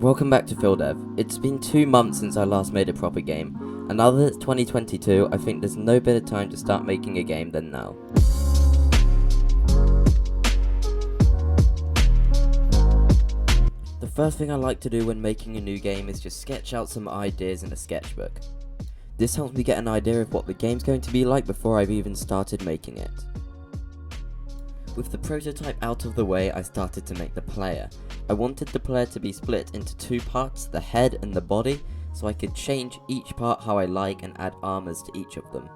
Welcome back to FieldDev. It's been 2 months since I last made a proper game, and now that it's 2022, I think there's no better time to start making a game than now. The first thing I like to do when making a new game is just sketch out some ideas in a sketchbook. This helps me get an idea of what the game's going to be like before I've even started making it. With the prototype out of the way, I started to make the player. I wanted the player to be split into 2 parts, the head and the body, so I could change each part how I like and add armors to each of them.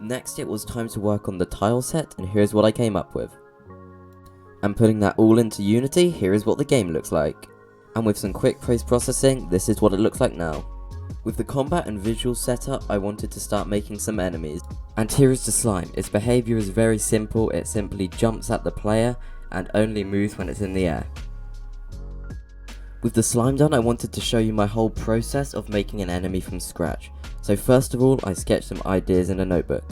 Next it was time to work on the tile set, and here's what I came up with. And putting that all into Unity, here is what the game looks like. And with some quick post-processing, this is what it looks like now. With the combat and visual setup, I wanted to start making some enemies. And here is the slime. Its behaviour is very simple, it simply jumps at the player and only moves when it's in the air. With the slime done, I wanted to show you my whole process of making an enemy from scratch. So first of all, I sketched some ideas in a notebook.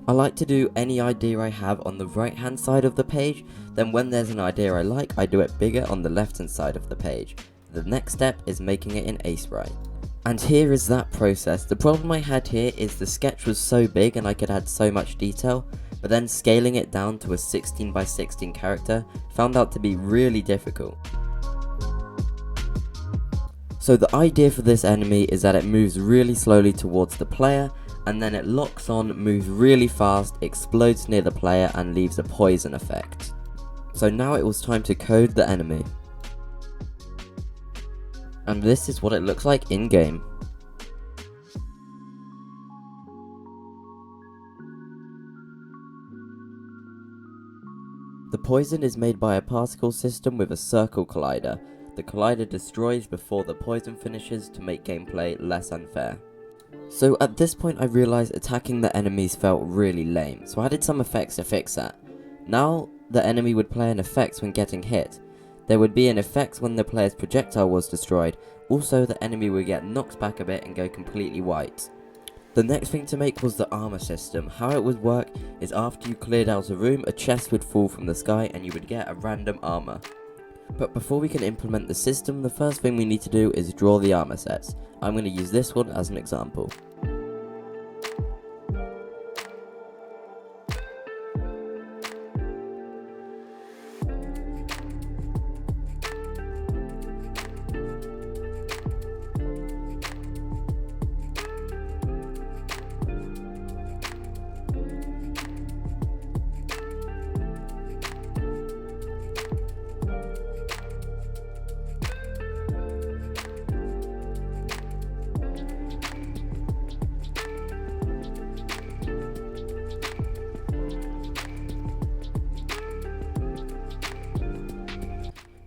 I like to do any idea I have on the right hand side of the page, then when there's an idea I like, I do it bigger on the left hand side of the page. The next step is making it in Sprite. And here is that process. The problem I had here is the sketch was so big and I could add so much detail, but then scaling it down to a 16 by 16 character found out to be really difficult. So the idea for this enemy is that it moves really slowly towards the player, and then it locks on, moves really fast, explodes near the player and leaves a poison effect. So now it was time to code the enemy. And this is what it looks like in game. The poison is made by a particle system with a circle collider. The collider destroys before the poison finishes to make gameplay less unfair. So at this point I realised attacking the enemies felt really lame, so I added some effects to fix that. Now the enemy would play an effect when getting hit. There would be an effect when the player's projectile was destroyed. Also the enemy would get knocked back a bit and go completely white. The next thing to make was the armour system. How it would work is after you cleared out a room, a chest would fall from the sky and you would get a random armour. But before we can implement the system, the first thing we need to do is draw the armour sets. I'm going to use this one as an example.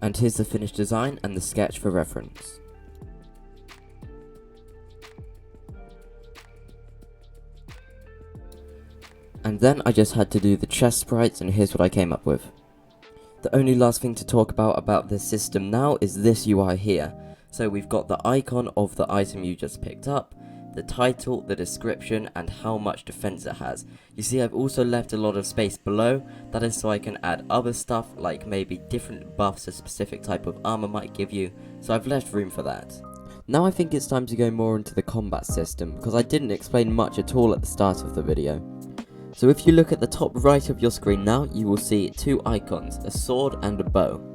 And here's the finished design and the sketch for reference. And then I just had to do the chest sprites, and here's what I came up with. The only last thing to talk about this system now is this UI here. So we've got the icon of the item you just picked up, the title, the description, and how much defense it has. You see, I've also left a lot of space below. That is so I can add other stuff, like maybe different buffs a specific type of armor might give you, so I've left room for that. Now I think it's time to go more into the combat system, because I didn't explain much at all at the start of the video. So if you look at the top right of your screen now, you will see 2 icons, a sword and a bow.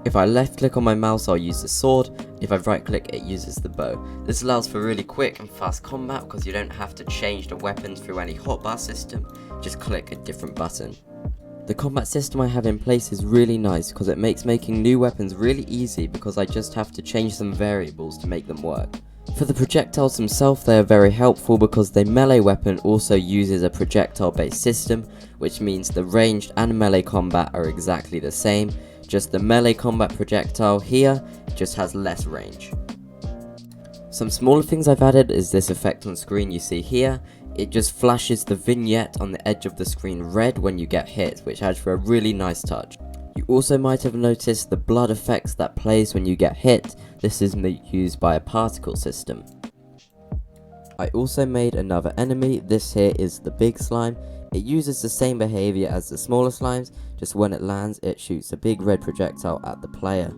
If I left click on my mouse, I'll use the sword. If I right click, it uses the bow. This allows for really quick and fast combat because you don't have to change the weapons through any hotbar system, just click a different button. The combat system I have in place is really nice because it makes making new weapons really easy because I just have to change some variables to make them work. For the projectiles themselves, they are very helpful because the melee weapon also uses a projectile based system, which means the ranged and melee combat are exactly the same. Just the melee combat projectile here just has less range. Some smaller things I've added is this effect on screen you see here. it just flashes the vignette on the edge of the screen red when you get hit, which adds for a really nice touch. You also might have noticed the blood effects that plays when you get hit. This is used by a particle system. I also made another enemy. This here is the big slime. It uses the same behaviour as the smaller slimes, just when it lands it shoots a big red projectile at the player.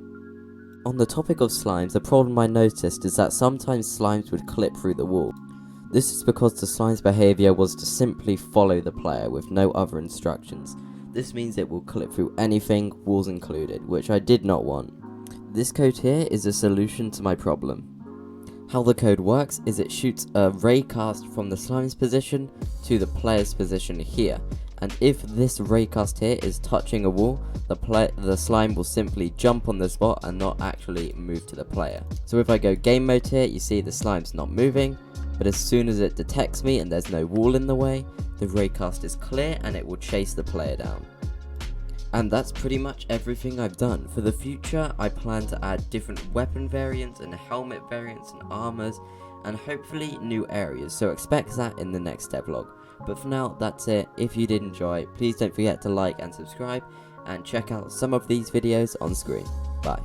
On the topic of slimes, the problem I noticed is that sometimes slimes would clip through the wall. This is because the slime's behaviour was to simply follow the player with no other instructions. This means it will clip through anything, walls included, which I did not want. This code here is a solution to my problem. How the code works is it shoots a raycast from the slime's position to the player's position here, and if this raycast here is touching a wall, the slime will simply jump on the spot and not actually move to the player. So if I go game mode here, you see the slime's not moving, but as soon as it detects me and there's no wall in the way, the raycast is clear and it will chase the player down. And that's pretty much everything I've done. For the future, I plan to add different weapon variants and helmet variants and armors, and hopefully new areas, so expect that in the next devlog. But for now, that's it. If you did enjoy, please don't forget to like and subscribe, and check out some of these videos on screen. Bye.